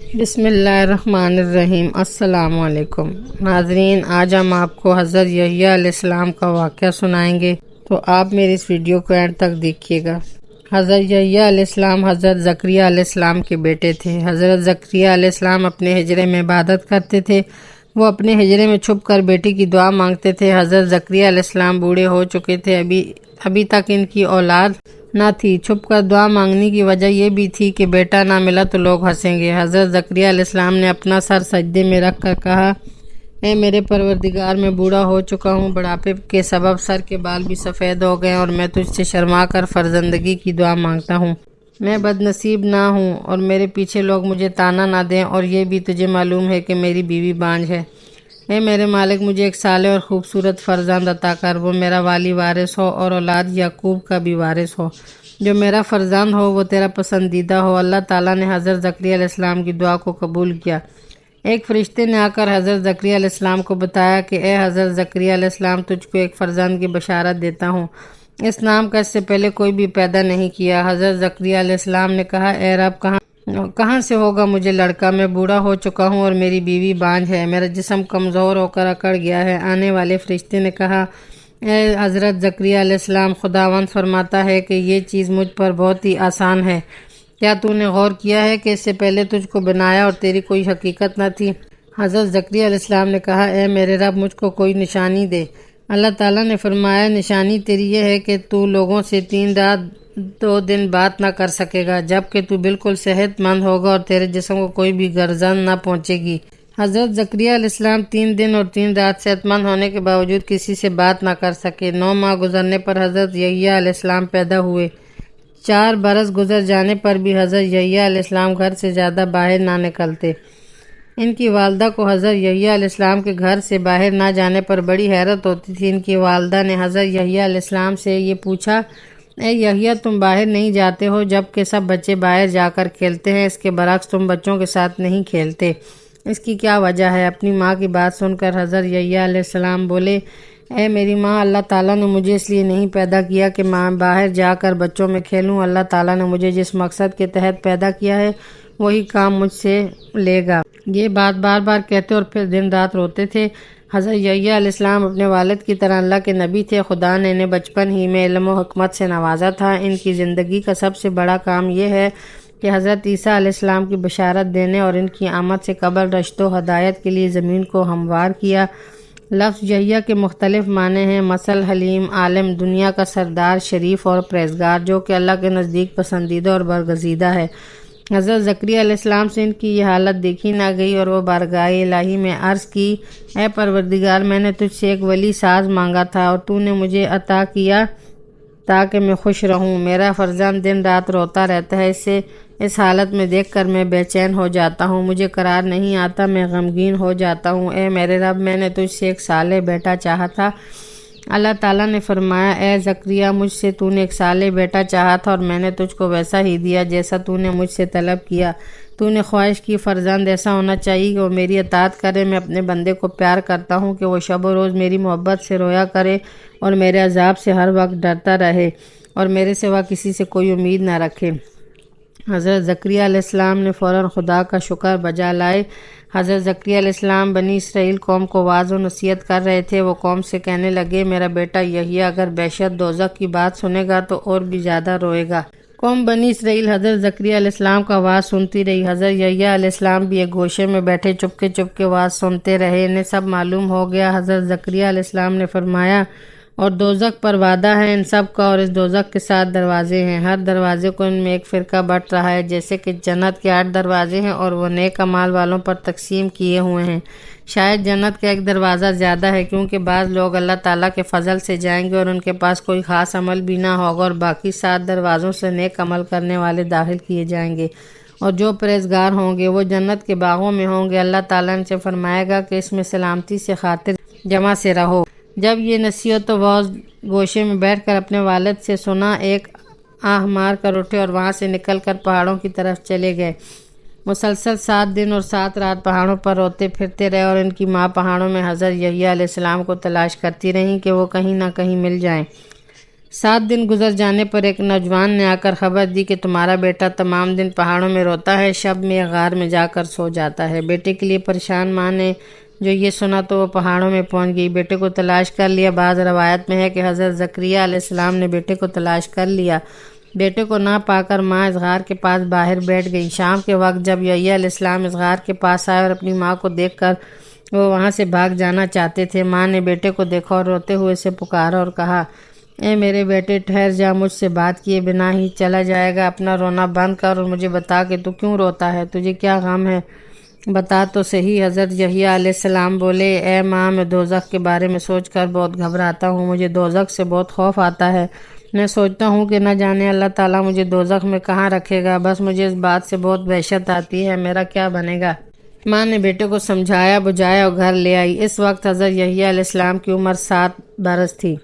بسم اللہ الرحمن الرحیم۔ السلام علیکم ناظرین، آج ہم آپ کو حضرت یحییٰ علیہ السلام کا واقعہ سنائیں گے، تو آپ میری اس ویڈیو کو اینڈ تک دیکھیے گا۔ حضرت یحییٰ علیہ السلام حضرت زکریا علیہ السلام کے بیٹے تھے۔ حضرت زکریا علیہ السلام اپنے حجرے میں عبادت کرتے تھے۔ وہ اپنے حجرے میں چھپ کر بیٹی کی دعا مانگتے تھے۔ حضرت زکریا علیہ السلام بوڑھے ہو چکے تھے، ابھی تک ان کی اولاد نہ تھی۔ چھپ کر دعا مانگنے کی وجہ یہ بھی تھی کہ بیٹا نہ ملا تو لوگ ہنسیں گے۔ حضرت زکریا علیہ السلام نے اپنا سر سجدے میں رکھ کر کہا، اے میرے پروردگار، میں بوڑھا ہو چکا ہوں، بڑھاپے کے سبب سر کے بال بھی سفید ہو گئے، اور میں تجھ سے شرما کر فرزندگی کی دعا مانگتا ہوں۔ میں بد نصیب نہ ہوں اور میرے پیچھے لوگ مجھے طعنہ نہ دیں، اور یہ بھی تجھے معلوم ہے کہ میری بیوی بانجھ ہے۔ اے میرے مالک، مجھے ایک صالح اور خوبصورت فرزند عطا کر، وہ میرا والی وارث ہو اور اولاد یعقوب کا بھی وارث ہو۔ جو میرا فرزند ہو وہ تیرا پسندیدہ ہو۔ اللہ تعالیٰ نے حضرت زکریا علیہ السلام کی دعا کو قبول کیا۔ ایک فرشتے نے آ کر حضرت زکریا علیہ السلام کو بتایا کہ اے حضرت زکریا علیہ السلام، تجھ کو ایک فرزند کی بشارت دیتا ہوں۔ اس نام کا اس سے پہلے کوئی بھی پیدا نہیں کیا۔ حضرت زکریا علیہ السلام نے کہا، اے رب، کہاں سے ہوگا مجھے لڑکا؟ میں بوڑھا ہو چکا ہوں اور میری بیوی بانجھ ہے، میرا جسم کمزور ہو کر اکڑ گیا ہے۔ آنے والے فرشتے نے کہا، اے حضرت زکریا علیہ السلام، خداوند فرماتا ہے کہ یہ چیز مجھ پر بہت ہی آسان ہے۔ کیا تو نے غور کیا ہے کہ اس سے پہلے تجھ کو بنایا اور تیری کوئی حقیقت نہ تھی؟ حضرت زکریا علیہ السلام نے کہا، اے میرے رب، مجھ کو کوئی نشانی دے۔ اللہ تعالیٰ نے فرمایا، نشانی تیری یہ ہے کہ تو لوگوں سے 3 رات 2 دن بات نہ کر سکے گا، جبکہ تو بالکل صحت مند ہوگا اور تیرے جسم کو کوئی بھی گرزن نہ پہنچے گی۔ حضرت زکریا علیہ السلام 3 دن اور 3 رات صحت مند ہونے کے باوجود کسی سے بات نہ کر سکے۔ 9 ماہ گزرنے پر حضرت یحییٰ علیہ السلام پیدا ہوئے۔ 4 برس گزر جانے پر بھی حضرت یحییٰ علیہ السلام گھر سے زیادہ باہر نہ نکلتے۔ ان کی والدہ کو حضرت یحییٰ علیہ السلام کے گھر سے باہر نہ جانے پر بڑی حیرت ہوتی تھی۔ ان کی والدہ نے حضرت یحییٰ علیہ السلام سے یہ پوچھا، اے یحییٰ، تم باہر نہیں جاتے ہو جبکہ سب بچے باہر جا کر کھیلتے ہیں، اس کے برعکس تم بچوں کے ساتھ نہیں کھیلتے، اس کی کیا وجہ ہے؟ اپنی ماں کی بات سن کر حضرت یحییٰ علیہ السلام بولے، اے میری ماں، اللہ تعالیٰ نے مجھے اس لیے نہیں پیدا کیا کہ میں باہر جا کر بچوں میں کھیلوں۔ اللہ تعالیٰ نے مجھے جس مقصد کے تحت پیدا کیا ہے وہی کام مجھ سے لے گا۔ یہ بات بار بار کہتے اور پھر دن رات روتے تھے۔ حضرت یحییٰ علیہ السلام اپنے والد کی طرح اللہ کے نبی تھے۔ خدا نے انہیں بچپن ہی میں علم و حکمت سے نوازا تھا۔ ان کی زندگی کا سب سے بڑا کام یہ ہے کہ حضرت عیسیٰ علیہ السلام کی بشارت دینے اور ان کی آمد سے قبل رشد و ہدایت کے لیے زمین کو ہموار کیا۔ لفظ یحییٰ کے مختلف معنی ہیں، مثل، حلیم، عالم، دنیا کا سردار، شریف اور پرہیزگار، جو کہ اللہ کے نزدیک پسندیدہ اور برگزیدہ ہے۔ حضرت زکریا علیہ السلام سے ان کی یہ حالت دیکھی نہ گئی اور وہ بارگاہ الہی میں عرض کی، اے پروردگار، میں نے تجھ سے ایک ولی ساز مانگا تھا اور تو نے مجھے عطا کیا تاکہ میں خوش رہوں۔ میرا فرزند دن رات روتا رہتا ہے، اسے اس حالت میں دیکھ کر میں بے چین ہو جاتا ہوں، مجھے قرار نہیں آتا، میں غمگین ہو جاتا ہوں۔ اے میرے رب، میں نے تجھ سے ایک صالح بیٹا چاہا تھا۔ اللہ تعالیٰ نے فرمایا، اے زکریا، مجھ سے تو نے ایک صالح بیٹا چاہا تھا اور میں نے تجھ کو ویسا ہی دیا جیسا تو نے مجھ سے طلب کیا۔ تو نے خواہش کی فرزند ایسا ہونا چاہیے کہ وہ میری اطاعت کرے۔ میں اپنے بندے کو پیار کرتا ہوں کہ وہ شب و روز میری محبت سے رویا کرے اور میرے عذاب سے ہر وقت ڈرتا رہے اور میرے سوا کسی سے کوئی امید نہ رکھے۔ حضرت زکریا علیہ السلام نے فوراً خدا کا شکر بجا لائے۔ حضرت زکریا علیہ السلام بنی اسرائیل قوم کو واعظ و نصیحت کر رہے تھے۔ وہ قوم سے کہنے لگے، میرا بیٹا یحییٰ اگر بہشت دوزخ کی بات سنے گا تو اور بھی زیادہ روئے گا۔ قوم بنی اسرائیل حضرت زکریا علیہ السلام کا واعظ سنتی رہی۔ حضرت یحییٰ علیہ السلام بھی ایک گوشے میں بیٹھے چپکے واعظ سنتے رہے۔ انہیں سب معلوم ہو گیا۔ حضرت زکریا علیہ السلام نے فرمایا، اور دوزخ پر وعدہ ہے ان سب کا، اور اس دوزخ کے 7 دروازے ہیں، ہر دروازے کو ان میں ایک فرقہ بٹ رہا ہے، جیسے کہ جنت کے 8 دروازے ہیں اور وہ نیک اعمال والوں پر تقسیم کیے ہوئے ہیں۔ شاید جنت کا ایک دروازہ زیادہ ہے، کیونکہ بعض لوگ اللہ تعالیٰ کے فضل سے جائیں گے اور ان کے پاس کوئی خاص عمل بھی نہ ہوگا، اور باقی 7 دروازوں سے نیک عمل کرنے والے داخل کیے جائیں گے، اور جو پرہیزگار ہوں گے وہ جنت کے باغوں میں ہوں گے۔ اللہ تعالیٰ ان سے فرمائے گا کہ اس میں سلامتی سے خاطر جمع سے رہو۔ جب یہ نصیحت و واعظ گوشے میں بیٹھ کر اپنے والد سے سنا، ایک آہ مار کر اٹھے اور وہاں سے نکل کر پہاڑوں کی طرف چلے گئے۔ مسلسل 7 دن اور 7 رات پہاڑوں پر روتے پھرتے رہے، اور ان کی ماں پہاڑوں میں حضرت یحییٰ علیہ السلام کو تلاش کرتی رہیں کہ وہ کہیں نہ کہیں مل جائیں۔ 7 دن گزر جانے پر ایک نوجوان نے آ کر خبر دی کہ تمہارا بیٹا تمام دن پہاڑوں میں روتا ہے، شب میں غار میں جا کر سو جاتا ہے۔ بیٹے کے لیے پریشان ماں نے جو یہ سنا تو وہ پہاڑوں میں پہنچ گئی، بیٹے کو تلاش کر لیا۔ بعض روایت میں ہے کہ حضرت زکریا علیہ السلام نے بیٹے کو تلاش کر لیا، بیٹے کو نہ پا کر ماں اس غار کے پاس باہر بیٹھ گئی۔ شام کے وقت جب یحییٰ علیہ السلام اس غار کے پاس آئے اور اپنی ماں کو دیکھ کر وہ وہاں سے بھاگ جانا چاہتے تھے، ماں نے بیٹے کو دیکھا اور روتے ہوئے اسے پکارا اور کہا، اے میرے بیٹے، ٹھہر جا، مجھ سے بات کیے بنا ہی چلا جائے گا، اپنا رونا بند کر اور مجھے بتا کہ تو کیوں روتا ہے، تجھے کیا غم ہے، بتا تو صحیح۔ حضرت یحییٰ علیہ السلام بولے، اے ماں، میں دوزخ کے بارے میں سوچ کر بہت گھبراتا ہوں، مجھے دوزخ سے بہت خوف آتا ہے، میں سوچتا ہوں کہ نہ جانے اللہ تعالیٰ مجھے دوزخ میں کہاں رکھے گا، بس مجھے اس بات سے بہت وحشت آتی ہے، میرا کیا بنے گا۔ ماں نے بیٹے کو سمجھایا بجھایا اور گھر لے آئی۔ اس وقت حضرت یحییٰ علیہ السلام کی عمر 7 برس تھی۔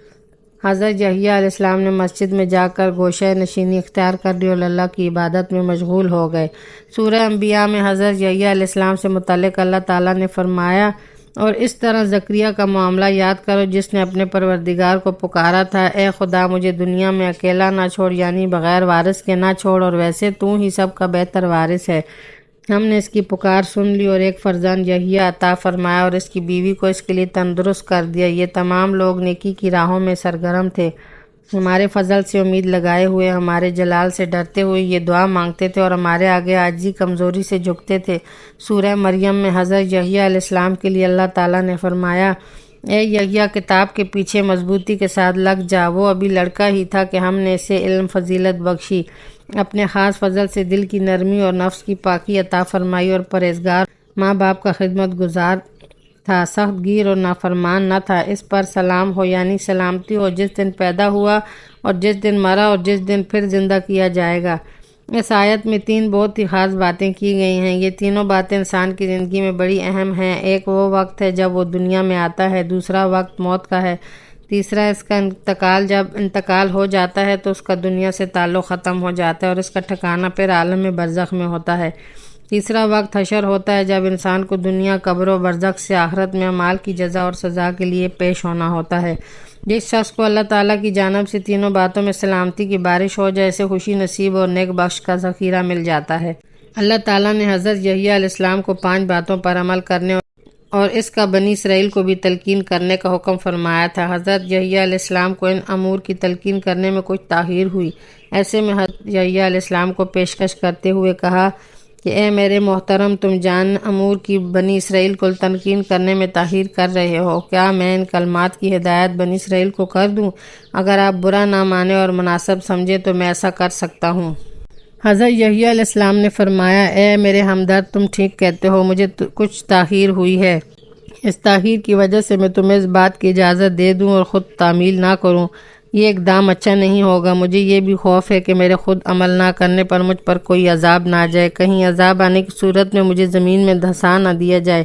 حضرت یحییٰ علیہ السلام نے مسجد میں جا کر گوشہ نشینی اختیار کر لی اور اللہ کی عبادت میں مشغول ہو گئے۔ سورہ انبیاء میں حضرت یحییٰ علیہ السلام سے متعلق اللہ تعالیٰ نے فرمایا، اور اس طرح زکریا کا معاملہ یاد کرو جس نے اپنے پروردگار کو پکارا تھا، اے خدا مجھے دنیا میں اکیلا نہ چھوڑ، یعنی بغیر وارث کے نہ چھوڑ، اور ویسے تو ہی سب کا بہتر وارث ہے۔ ہم نے اس کی پکار سن لی اور ایک فرزند یحییٰ عطا فرمایا اور اس کی بیوی کو اس کے لیے تندرست کر دیا۔ یہ تمام لوگ نیکی کی راہوں میں سرگرم تھے، ہمارے فضل سے امید لگائے ہوئے، ہمارے جلال سے ڈرتے ہوئے یہ دعا مانگتے تھے اور ہمارے آگے عاجزی کمزوری سے جھکتے تھے۔ سورہ مریم میں حضرت یحییٰ علیہ السلام کے لیے اللہ تعالیٰ نے فرمایا، اے یحییٰ، کتاب کے پیچھے مضبوطی کے ساتھ لگ جا، وہ ابھی لڑکا ہی تھا کہ ہم نے اسے علم فضیلت بخشی، اپنے خاص فضل سے دل کی نرمی اور نفس کی پاکی عطا فرمائی، اور پرہیزگار ماں باپ کا خدمت گزار تھا، سخت گیر اور نافرمان نہ تھا۔ اس پر سلام ہو، یعنی سلامتی ہو، جس دن پیدا ہوا اور جس دن مرا اور جس دن پھر زندہ کیا جائے گا۔ اس آیت میں 3 بہت ہی خاص باتیں کی گئی ہیں۔ یہ تینوں باتیں انسان کی زندگی میں بڑی اہم ہیں۔ ایک وہ وقت ہے جب وہ دنیا میں آتا ہے، دوسرا وقت موت کا ہے، تیسرا اس کا انتقال، جب انتقال ہو جاتا ہے تو اس کا دنیا سے تعلق ختم ہو جاتا ہے اور اس کا ٹھکانہ پھر عالم برزخ میں ہوتا ہے۔ تیسرا وقت حشر ہوتا ہے جب انسان کو دنیا، قبر و برزخ سے آخرت میں اعمال کی جزا اور سزا کے لیے پیش ہونا ہوتا ہے۔ جس شخص کو اللہ تعالیٰ کی جانب سے تینوں باتوں میں سلامتی کی بارش ہو جائے، اسے خوشی نصیب اور نیک بخش کا ذخیرہ مل جاتا ہے۔ اللہ تعالیٰ نے حضرت یحییٰ علیہ السلام کو 5 باتوں پر عمل کرنے اور اس کا بنی اسرائیل کو بھی تلقین کرنے کا حکم فرمایا تھا۔ حضرت یحییٰ علیہ السلام کو ان امور کی تلقین کرنے میں کچھ تاخیر ہوئی، ایسے میں حضرت یحییٰ علیہ السلام کو پیشکش کرتے ہوئے کہا کہ اے میرے محترم، تم جان امور کی بنی اسرائیل کو تلقین کرنے میں تاخیر کر رہے ہو، کیا میں ان کلمات کی ہدایت بنی اسرائیل کو کر دوں؟ اگر آپ برا نہ مانے اور مناسب سمجھے تو میں ایسا کر سکتا ہوں۔ حضرت یحییٰ علیہ السلام نے فرمایا، اے میرے ہمدرد، تم ٹھیک کہتے ہو، مجھے کچھ تاخیر ہوئی ہے، اس تاخیر کی وجہ سے میں تمہیں اس بات کی اجازت دے دوں اور خود تعمیل نہ کروں، یہ اقدام اچھا نہیں ہوگا۔ مجھے یہ بھی خوف ہے کہ میرے خود عمل نہ کرنے پر مجھ پر کوئی عذاب نہ آ جائے، کہیں عذاب آنے کی صورت میں مجھے زمین میں دھسا نہ دیا جائے۔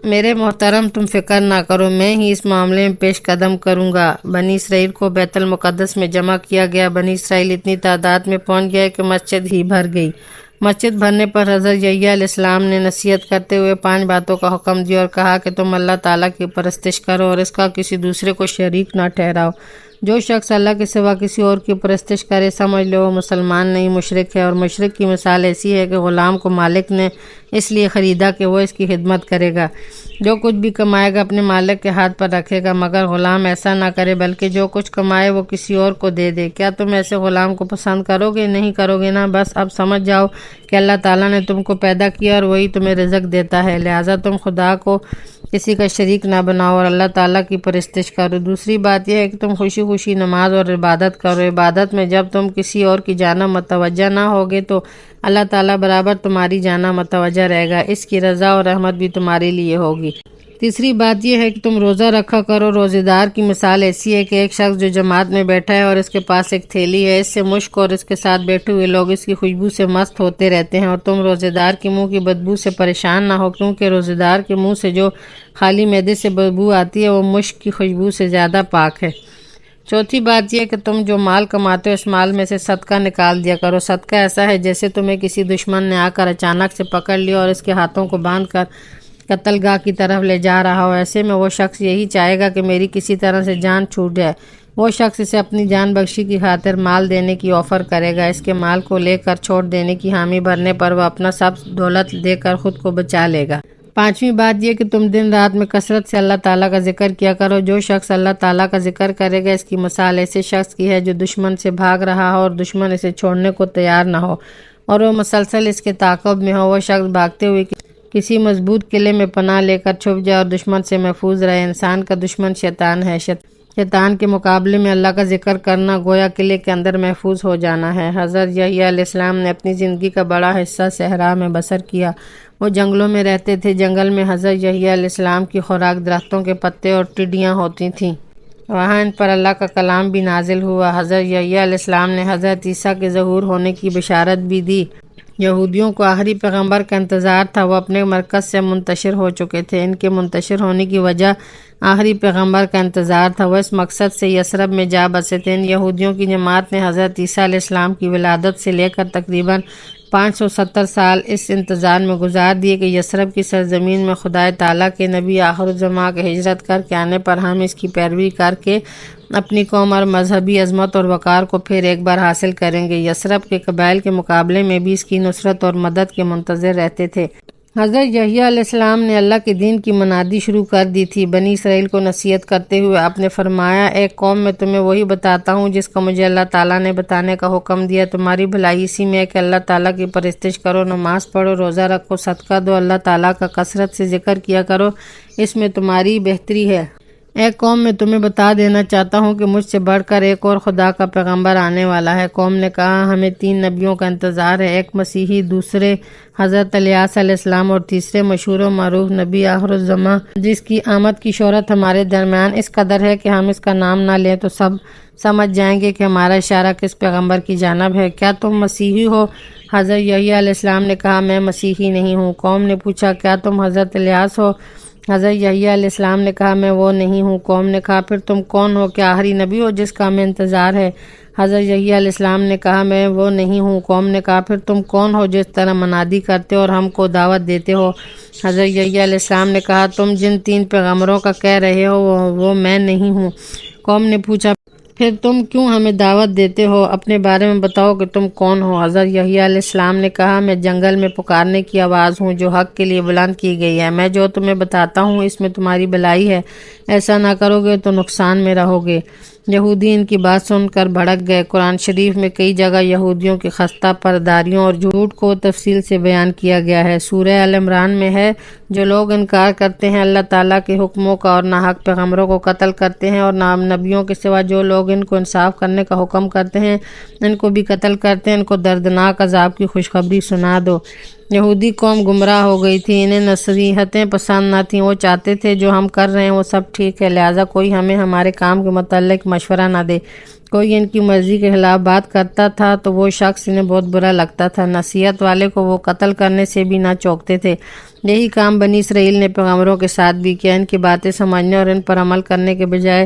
میرے محترم، تم فکر نہ کرو، میں ہی اس معاملے میں پیش قدم کروں گا۔ بنی اسرائیل کو بیت المقدس میں جمع کیا گیا، بنی اسرائیل اتنی تعداد میں پہنچ گئے کہ مسجد ہی بھر گئی۔ مسجد بھرنے پر حضرت یحییٰ علیہ السلام نے نصیحت کرتے ہوئے 5 باتوں کا حکم دیا اور کہا کہ تم اللہ تعالیٰ کی پرستش کرو اور اس کا کسی دوسرے کو شریک نہ ٹھہراؤ۔ جو شخص اللہ کے سوا کسی اور کی پرستش کرے، سمجھ لو وہ مسلمان نہیں، مشرک ہے، اور مشرک کی مثال ایسی ہے کہ غلام کو مالک نے اس لیے خریدا کہ وہ اس کی خدمت کرے گا، جو کچھ بھی کمائے گا اپنے مالک کے ہاتھ پر رکھے گا، مگر غلام ایسا نہ کرے بلکہ جو کچھ کمائے وہ کسی اور کو دے دے۔ کیا تم ایسے غلام کو پسند کرو گے؟ نہیں کرو گے نا۔ بس اب سمجھ جاؤ کہ اللہ تعالیٰ نے تم کو پیدا کیا اور وہی تمہیں رزق دیتا ہے، لہٰذا تم خدا کو کسی کا شریک نہ بناؤ اور اللہ تعالیٰ کی پرستش کرو۔ دوسری بات یہ ہے کہ تم خوشی خوشی نماز اور عبادت کرو۔ عبادت میں جب تم کسی اور کی جانب متوجہ نہ ہوگے تو اللہ تعالیٰ برابر تمہاری جانب متوجہ رہے گا، اس کی رضا اور رحمت بھی تمہارے لیے ہوگی۔ تیسری بات یہ ہے کہ تم روزہ رکھا کرو۔ روزے دار کی مثال ایسی ہے کہ ایک شخص جو جماعت میں بیٹھا ہے اور اس کے پاس ایک تھیلی ہے، اس سے مشک اور اس کے ساتھ بیٹھے ہوئے لوگ اس کی خوشبو سے مست ہوتے رہتے ہیں، اور تم روزے دار کے منہ کی بدبو سے پریشان نہ ہو، کیونکہ روزے دار کے منہ سے جو خالی معدے سے بدبو آتی ہے وہ مشک کی خوشبو سے زیادہ پاک ہے۔ چوتھی بات یہ ہے کہ تم جو مال کماتے ہو اس مال میں سے صدقہ نکال دیا کرو۔ صدقہ ایسا ہے جیسے تمہیں کسی دشمن نے آ کر اچانک سے پکڑ لیا اور اس کے ہاتھوں کو باندھ کر قتل گاہ کی طرف لے جا رہا ہو، ایسے میں وہ شخص یہی چاہے گا کہ میری کسی طرح سے جان چھوٹ جائے، وہ شخص اسے اپنی جان بخشی کی خاطر مال دینے کی آفر کرے گا۔ اس کے مال کو لے کر چھوڑ دینے کی حامی بھرنے پر وہ اپنا سب دولت دے کر خود کو بچا لے گا۔ پانچویں بات یہ کہ تم دن رات میں کثرت سے اللہ تعالیٰ کا ذکر کیا کرو۔ جو شخص اللہ تعالیٰ کا ذکر کرے گا، اس کی مثال ایسے شخص کی ہے جو دشمن سے بھاگ رہا ہو اور دشمن اسے چھوڑنے کو تیار نہ ہو اور وہ مسلسل اس کے تعاقب میں ہو۔ وہ شخص بھاگتے ہوئے کسی مضبوط قلعے میں پناہ لے کر چھپ جائے اور دشمن سے محفوظ رہے۔ انسان کا دشمن شیطان ہے۔ شیطان کے مقابلے میں اللہ کا ذکر کرنا گویا قلعے کے اندر محفوظ ہو جانا ہے۔ حضرت یحییٰ علیہ السلام نے اپنی زندگی کا بڑا حصہ صحرا میں بسر کیا۔ وہ جنگلوں میں رہتے تھے۔ جنگل میں حضرت یحییٰ علیہ السلام کی خوراک درختوں کے پتے اور ٹڈیاں ہوتی تھیں۔ وہاں ان پر اللہ کا کلام بھی نازل ہوا۔ حضرت یحییٰ علیہ السلام نے حضرت عیسیٰ کے ظہور ہونے کی بشارت بھی دی۔ یہودیوں کو آخری پیغمبر کا انتظار تھا۔ وہ اپنے مرکز سے منتشر ہو چکے تھے۔ ان کے منتشر ہونے کی وجہ آخری پیغمبر کا انتظار تھا۔ وہ اس مقصد سے یثرب میں جا بسے تھے۔ ان یہودیوں کی جماعت نے حضرت عیسیٰ علیہ السلام کی ولادت سے لے کر تقریباً 570 سال اس انتظار میں گزار دیے کہ یثرب کی سرزمین میں خدا تعالیٰ کے نبی آخر الزماں کے ہجرت کر کے آنے پر ہم اس کی پیروی کر کے اپنی قوم اور مذہبی عظمت اور وقار کو پھر ایک بار حاصل کریں گے۔ یثرب کے قبائل کے مقابلے میں بھی اس کی نصرت اور مدد کے منتظر رہتے تھے۔ حضرت یحییٰ علیہ السلام نے اللہ کے دین کی منادی شروع کر دی تھی۔ بنی اسرائیل کو نصیحت کرتے ہوئے آپ نے فرمایا، ایک قوم میں تمہیں وہی بتاتا ہوں جس کا مجھے اللہ تعالیٰ نے بتانے کا حکم دیا۔ تمہاری بھلائی اسی میں ہے کہ اللہ تعالیٰ کی پرستش کرو، نماز پڑھو، روزہ رکھو، صدقہ دو، اللہ تعالیٰ کا کثرت سے ذکر کیا کرو، اس میں تمہاری بہتری ہے۔ ایک قوم میں تمہیں بتا دینا چاہتا ہوں کہ مجھ سے بڑھ کر ایک اور خدا کا پیغمبر آنے والا ہے۔ قوم نے کہا، ہمیں 3 نبیوں کا انتظار ہے، ایک مسیحی، دوسرے حضرت الیاس علیہ السلام اور تیسرے مشہور و معروف نبی آخر الزماں جس کی آمد کی شہرت ہمارے درمیان اس قدر ہے کہ ہم اس کا نام نہ لیں تو سب سمجھ جائیں گے کہ ہمارا اشارہ کس پیغمبر کی جانب ہے۔ کیا تم مسیحی ہو؟ حضرت یحییٰ علیہ السلام نے کہا، میں مسیحی نہیں ہوں۔ قوم نے پوچھا، کیا تم حضرت الیاس ہو؟ حضرت یحییٰ علیہ السلام نے کہا، میں وہ نہیں ہوں۔ قوم نے کہا، پھر تم کون ہو؟ کیا آخری نبی ہو جس کا ہمیں انتظار ہے؟ حضرت یحییٰ علیہ السلام نے کہا، میں وہ نہیں ہوں۔ قوم نے کہا، پھر تم کون ہو جس طرح منادی کرتے ہو اور ہم کو دعوت دیتے ہو؟ حضرت یحییٰ علیہ السلام نے کہا، تم جن 3 پیغمبروں کا کہہ رہے ہو وہ میں نہیں ہوں۔ قوم نے پوچھا، پھر تم کیوں ہمیں دعوت دیتے ہو؟ اپنے بارے میں بتاؤ کہ تم کون ہو؟ حضرت یحییٰ علیہ السلام نے کہا، میں جنگل میں پکارنے کی آواز ہوں جو حق کے لیے بلند کی گئی ہے۔ میں جو تمہیں بتاتا ہوں اس میں تمہاری بھلائی ہے، ایسا نہ کرو گے تو نقصان میں رہو گے۔ یہودی ان کی بات سن کر بھڑک گئے۔ قرآن شریف میں کئی جگہ یہودیوں کی خستہ پرداریوں اور جھوٹ کو تفصیل سے بیان کیا گیا ہے۔ سورہ آل عمران میں ہے، جو لوگ انکار کرتے ہیں اللہ تعالیٰ کے حکموں کا اور ناحق پیغمبروں کو قتل کرتے ہیں اور نبیوں کے سوا جو لوگ ان کو انصاف کرنے کا حکم کرتے ہیں ان کو بھی قتل کرتے ہیں، ان کو دردناک عذاب کی خوشخبری سنا دو۔ یہودی قوم گمراہ ہو گئی تھی، انہیں نصیحتیں پسند نہ تھیں۔ وہ چاہتے تھے جو ہم کر رہے ہیں وہ سب ٹھیک ہے، لہٰذا کوئی ہمیں ہمارے کام کے متعلق مشورہ نہ دے۔ کوئی ان کی مرضی کے خلاف بات کرتا تھا تو وہ شخص انہیں بہت برا لگتا تھا۔ نصیحت والے کو وہ قتل کرنے سے بھی نہ چوکتے تھے۔ یہی کام بنی اسرائیل نے پیغمبروں کے ساتھ بھی کیا۔ ان کی باتیں سمجھنے اور ان پر عمل کرنے کے بجائے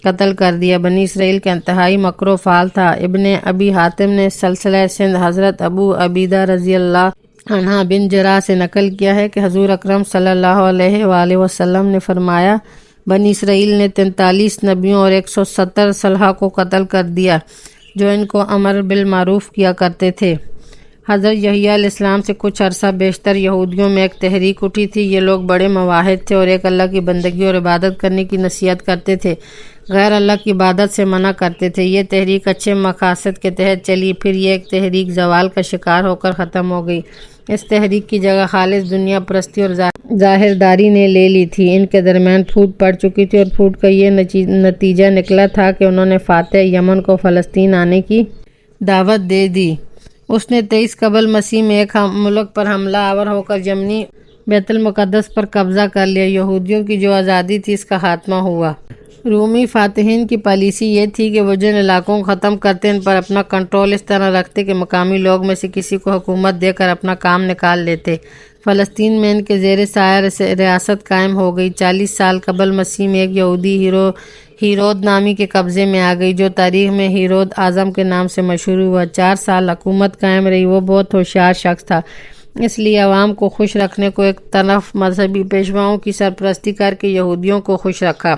قتل کر دیا۔ بنی اسرائیل کا انتہائی مکر و فعال تھا۔ ابن ابی حاتم نے سلسلہ سند حضرت ابو عبیدہ رضی اللہ عنہ بن جراح سے نقل کیا ہے کہ حضور اکرم صلی اللہ علیہ وآلہ وسلم نے فرمایا، بنی اسرائیل نے 43 نبیوں اور 170 صلحہ کو قتل کر دیا جو ان کو امر بالمعروف کیا کرتے تھے۔ حضرت یحییٰ علیہ السلام سے کچھ عرصہ بیشتر یہودیوں میں ایک تحریک اٹھی تھی۔ یہ لوگ بڑے مواحد تھے اور ایک اللہ کی بندگی اور عبادت کرنے کی نصیحت کرتے تھے، غیر اللہ کی عبادت سے منع کرتے تھے۔ یہ تحریک اچھے مقاصد کے تحت چلی، پھر یہ ایک تحریک زوال کا شکار ہو کر ختم ہو گئی۔ اس تحریک کی جگہ خالص دنیا پرستی اور ظاہرداری نے لے لی تھی۔ ان کے درمیان پھوٹ پڑ چکی تھی اور پھوٹ کا یہ نتیجہ نکلا تھا کہ انہوں نے فاتح یمن کو فلسطین آنے کی دعوت دے دی۔ اس نے 23 قبل مسیح میں ایک ملک پر حملہ آور ہو کر یمنی بیت المقدس پر قبضہ کر لیا۔ یہودیوں کی جو آزادی تھی اس کا خاتمہ ہوا۔ رومی فاتحین کی پالیسی یہ تھی کہ وہ جن علاقوں کو ختم کرتے ان پر اپنا کنٹرول اس طرح رکھتے کہ مقامی لوگ میں سے کسی کو حکومت دے کر اپنا کام نکال لیتے۔ فلسطین میں ان کے زیر سایہ ریاست قائم ہو گئی۔ 40 سال قبل مسیح میں ایک یہودی ہیرود نامی کے قبضے میں آ گئی، جو تاریخ میں ہیرود اعظم کے نام سے مشہور ہوا۔ 4 سال حکومت قائم رہی۔ وہ بہت ہوشیار شخص تھا، اس لیے عوام کو خوش رکھنے کو ایک طرف مذہبی پیشواؤں کی سرپرستی کر کے یہودیوں کو خوش رکھا۔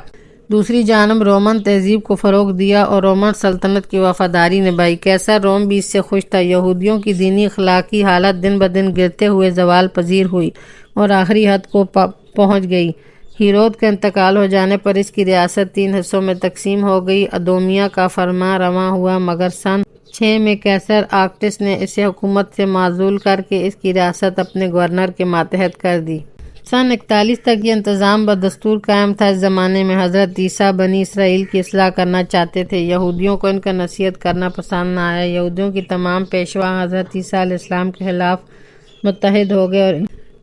دوسری جانب رومن تہذیب کو فروغ دیا اور رومن سلطنت کی وفاداری نبھائی۔ قیصر روم بھی اس سے خوش تھا۔ یہودیوں کی دینی اخلاقی حالت دن بدن گرتے ہوئے زوال پذیر ہوئی اور آخری حد کو پہنچ گئی۔ ہیرود کا انتقال ہو جانے پر اس کی ریاست 3 حصوں میں تقسیم ہو گئی۔ ادومیہ کا فرمان رواں ہوا، مگر سن 6 میں قیصر آکٹس نے اسے حکومت سے معزول کر کے اس کی ریاست اپنے گورنر کے ماتحت کر دی۔ سن 41 تک یہ انتظام بدستور قائم تھا۔ اس زمانے میں حضرت عیسیٰ بنی اسرائیل کی اصلاح کرنا چاہتے تھے۔ یہودیوں کو ان کا نصیحت کرنا پسند نہ آیا۔ یہودیوں کی تمام پیشوا حضرت عیسیٰ علیہ السلام کے خلاف متحد ہو گئے اور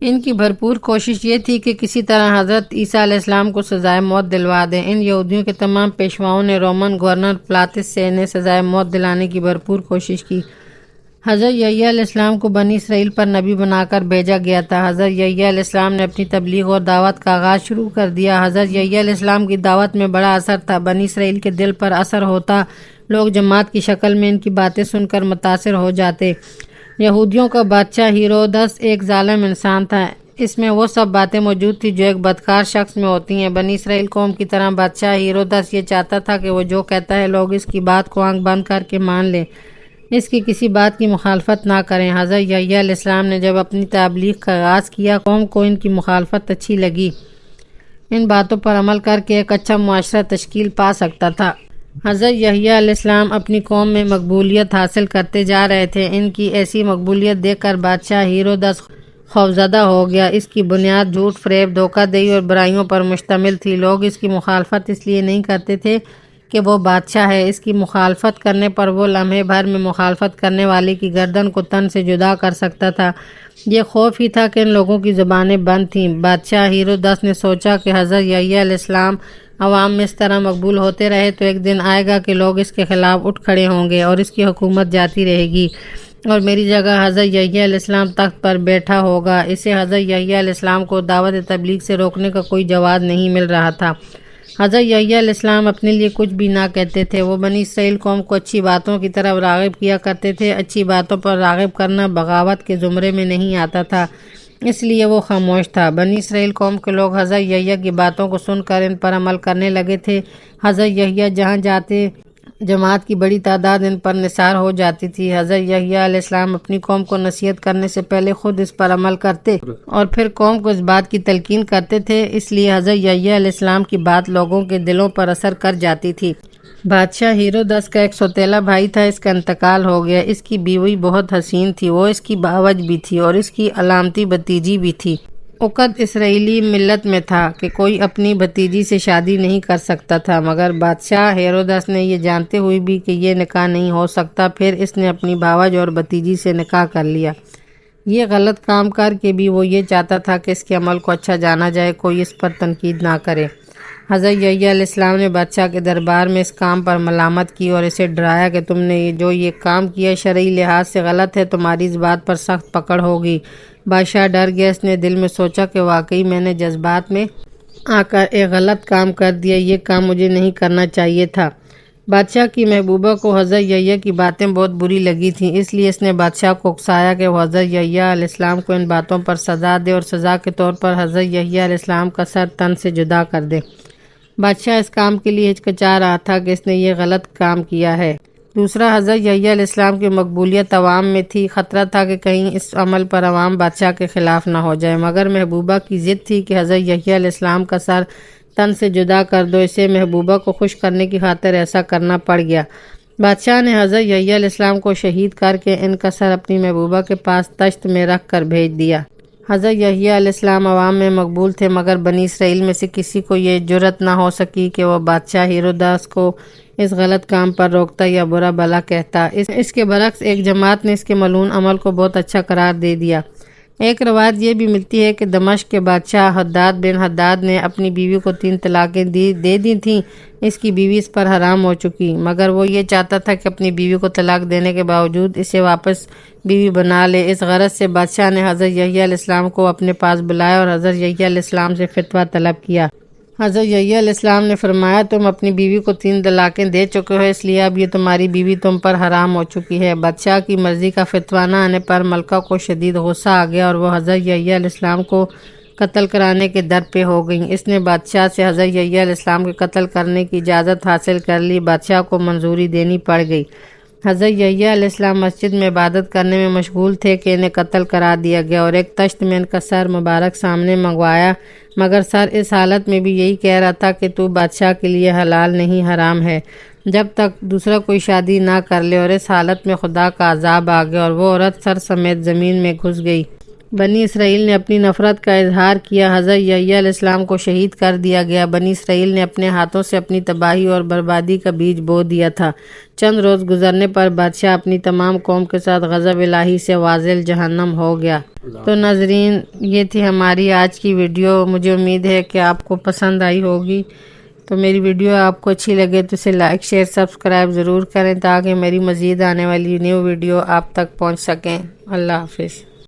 ان کی بھرپور کوشش یہ تھی کہ کسی طرح حضرت عیسیٰ علیہ السلام کو سزائے موت دلوا دیں۔ ان یہودیوں کے تمام پیشواؤں نے رومن گورنر پلاطس سے انہیں سزائے موت دلانے کی بھرپور کوشش کی۔ حضرت یحییٰ علیہ السلام کو بنی اسرائیل پر نبی بنا کر بھیجا گیا تھا۔ حضرت یحییٰ علیہ السلام نے اپنی تبلیغ اور دعوت کا آغاز شروع کر دیا۔ حضرت یحییٰ علیہ السلام کی دعوت میں بڑا اثر تھا۔ بنی اسرائیل کے دل پر اثر ہوتا، لوگ جماعت کی شکل میں ان کی باتیں سن کر متاثر ہو جاتے۔ یہودیوں کا بادشاہ ہیرودس ایک ظالم انسان تھا۔ اس میں وہ سب باتیں موجود تھیں جو ایک بدکار شخص میں ہوتی ہیں۔ بنی اسرائیل قوم کی طرح بادشاہ ہیرودس یہ چاہتا تھا کہ وہ جو کہتا ہے لوگ اس کی بات کو آنکھ بند کر کے مان لیں، اس کی کسی بات کی مخالفت نہ کریں۔ حضرت یحییٰ علیہ السلام نے جب اپنی تبلیغ کا آغاز کیا، قوم کو ان کی مخالفت اچھی لگی۔ ان باتوں پر عمل کر کے ایک اچھا معاشرہ تشکیل پا سکتا تھا۔ حضرت یحییٰ علیہ السلام اپنی قوم میں مقبولیت حاصل کرتے جا رہے تھے۔ ان کی ایسی مقبولیت دیکھ کر بادشاہ ہیرودس خوفزدہ ہو گیا۔ اس کی بنیاد جھوٹ، فریب، دھوکہ دہی اور برائیوں پر مشتمل تھی۔ لوگ اس کی مخالفت اس لیے نہیں کرتے تھے کہ وہ بادشاہ ہے، اس کی مخالفت کرنے پر وہ لمحے بھر میں مخالفت کرنے والے کی گردن کو تن سے جدا کر سکتا تھا۔ یہ خوف ہی تھا کہ ان لوگوں کی زبانیں بند تھیں۔ بادشاہ ہیرودس نے سوچا کہ حضرت یحییٰ علیہ السلام عوام میں اس طرح مقبول ہوتے رہے تو ایک دن آئے گا کہ لوگ اس کے خلاف اٹھ کھڑے ہوں گے اور اس کی حکومت جاتی رہے گی اور میری جگہ حضرت یحییٰ علیہ السلام تخت پر بیٹھا ہوگا۔ اسے حضرت یحییٰ علیہ السلام کو دعوت تبلیغ سے روکنے کا کوئی جواز نہیں مل رہا تھا۔ حضرت یحییٰ علیہ السلام اپنے لیے کچھ بھی نہ کہتے تھے۔ وہ بنی اسرائیل قوم کو اچھی باتوں کی طرف راغب کیا کرتے تھے۔ اچھی باتوں پر راغب کرنا بغاوت کے زمرے میں نہیں آتا تھا، اس لیے وہ خاموش تھا۔ بنی اسرائیل قوم کے لوگ حضرت یحییٰ کی باتوں کو سن کر ان پر عمل کرنے لگے تھے۔ حضرت یحییٰ جہاں جاتے جماعت کی بڑی تعداد ان پر نثار ہو جاتی تھی۔ حضرت یحییٰ علیہ السلام اپنی قوم کو نصیحت کرنے سے پہلے خود اس پر عمل کرتے اور پھر قوم کو اس بات کی تلقین کرتے تھے، اس لیے حضرت یحییٰ علیہ السلام کی بات لوگوں کے دلوں پر اثر کر جاتی تھی۔ بادشاہ ہیرودس کا ایک سوتیلا بھائی تھا، اس کا انتقال ہو گیا۔ اس کی بیوی بہت حسین تھی، وہ اس کی باوج بھی تھی اور اس کی علامتی بھتیجی بھی تھی۔ عقد اسرائیلی ملت میں تھا کہ کوئی اپنی بھتیجی سے شادی نہیں کر سکتا تھا، مگر بادشاہ ہیرودس نے یہ جانتے ہوئے بھی کہ یہ نکاح نہیں ہو سکتا، پھر اس نے اپنی بھاوج اور بھتیجی سے نکاح کر لیا۔ یہ غلط کام کر کے بھی وہ یہ چاہتا تھا کہ اس کے عمل کو اچھا جانا جائے، کوئی اس پر تنقید نہ کرے۔ حضرت یحییٰ علیہ السلام نے بادشاہ کے دربار میں اس کام پر ملامت کی اور اسے ڈرایا کہ تم نے جو یہ کام کیا شرعی لحاظ سے غلط ہے، تمہاری اس بات پر سخت پکڑ ہوگی۔ بادشاہ ڈر گیا، اس نے دل میں سوچا کہ واقعی میں نے جذبات میں آ کر ایک غلط کام کر دیا، یہ کام مجھے نہیں کرنا چاہیے تھا۔ بادشاہ کی محبوبہ کو حضرت یحییٰ کی باتیں بہت بری لگی تھیں، اس لیے اس نے بادشاہ کو اکسایا کہ وہ حضرت یحییٰ علیہ السلام کو ان باتوں پر سزا دے اور سزا کے طور پر حضرت یحییٰ علیہ السلام کا سر تن سے جدا کر دے۔ بادشاہ اس کام کے لیے ہچکچا رہا تھا کہ اس نے یہ غلط کام کیا ہے۔ دوسرا، حضرت یحییٰ علیہ السلام کی مقبولیت عوام میں تھی، خطرہ تھا کہ کہیں اس عمل پر عوام بادشاہ کے خلاف نہ ہو جائے، مگر محبوبہ کی ضد تھی کہ حضرت یحییٰ علیہ السلام کا سر تن سے جدا کر دو۔ اسے محبوبہ کو خوش کرنے کی خاطر ایسا کرنا پڑ گیا۔ بادشاہ نے حضرت یحییٰ علیہ السلام کو شہید کر کے ان کا سر اپنی محبوبہ کے پاس تشت میں رکھ کر بھیج دیا۔ حضرت یحییٰ علیہ السلام عوام میں مقبول تھے، مگر بنی اسرائیل میں سے کسی کو یہ جرأت نہ ہو سکی کہ وہ بادشاہ ہیرودس کو اس غلط کام پر روکتا یا برا بھلا کہتا۔ اس کے برعکس ایک جماعت نے اس کے ملعون عمل کو بہت اچھا قرار دے دیا۔ ایک روایت یہ بھی ملتی ہے کہ دمشق کے بادشاہ حداد بن حداد نے اپنی بیوی کو 3 طلاقیں دے دی تھیں۔ اس کی بیوی اس پر حرام ہو چکی، مگر وہ یہ چاہتا تھا کہ اپنی بیوی کو طلاق دینے کے باوجود اسے واپس بیوی بنا لے۔ اس غرض سے بادشاہ نے حضرت یحییٰ علیہ السلام کو اپنے پاس بلایا اور حضرت یحییٰ علیہ السلام سے فتویٰ طلب کیا۔ حضرت یحییٰ علیہ السلام نے فرمایا، تم اپنی بیوی کو 3 طلاقیں دے چکے ہو، اس لیے اب یہ تمہاری بیوی تم پر حرام ہو چکی ہے۔ بادشاہ کی مرضی کا فتویٰ نہ آنے پر ملکہ کو شدید غصہ آ گیا اور وہ حضرت یحییٰ علیہ السلام کو قتل کرانے کے در پہ ہو گئیں۔ اس نے بادشاہ سے حضرت یحییٰ علیہ السلام کے قتل کرنے کی اجازت حاصل کر لی۔ بادشاہ کو منظوری دینی پڑ گئی۔ حضرت یحییٰ علیہ السلام مسجد میں عبادت کرنے میں مشغول تھے کہ انہیں قتل کرا دیا گیا اور ایک تشت میں ان کا سر مبارک سامنے منگوایا، مگر سر اس حالت میں بھی یہی کہہ رہا تھا کہ تو بادشاہ کے لیے حلال نہیں، حرام ہے، جب تک دوسرا کوئی شادی نہ کر لے۔ اور اس حالت میں خدا کا عذاب آ گیا اور وہ عورت سر سمیت زمین میں گھس گئی۔ بنی اسرائیل نے اپنی نفرت کا اظہار کیا۔ حضرت یحییٰ علیہ السلام کو شہید کر دیا گیا۔ بنی اسرائیل نے اپنے ہاتھوں سے اپنی تباہی اور بربادی کا بیج بو دیا تھا۔ چند روز گزرنے پر بادشاہ اپنی تمام قوم کے ساتھ غضب الہی سے واصل جہنم ہو گیا۔ تو ناظرین، یہ تھی ہماری آج کی ویڈیو۔ مجھے امید ہے کہ آپ کو پسند آئی ہوگی۔ تو میری ویڈیو آپ کو اچھی لگے تو اسے لائک، شیئر، سبسکرائب ضرور کریں تاکہ میری مزید آنے والی نیو ویڈیو آپ تک پہنچ سکیں۔ اللہ حافظ۔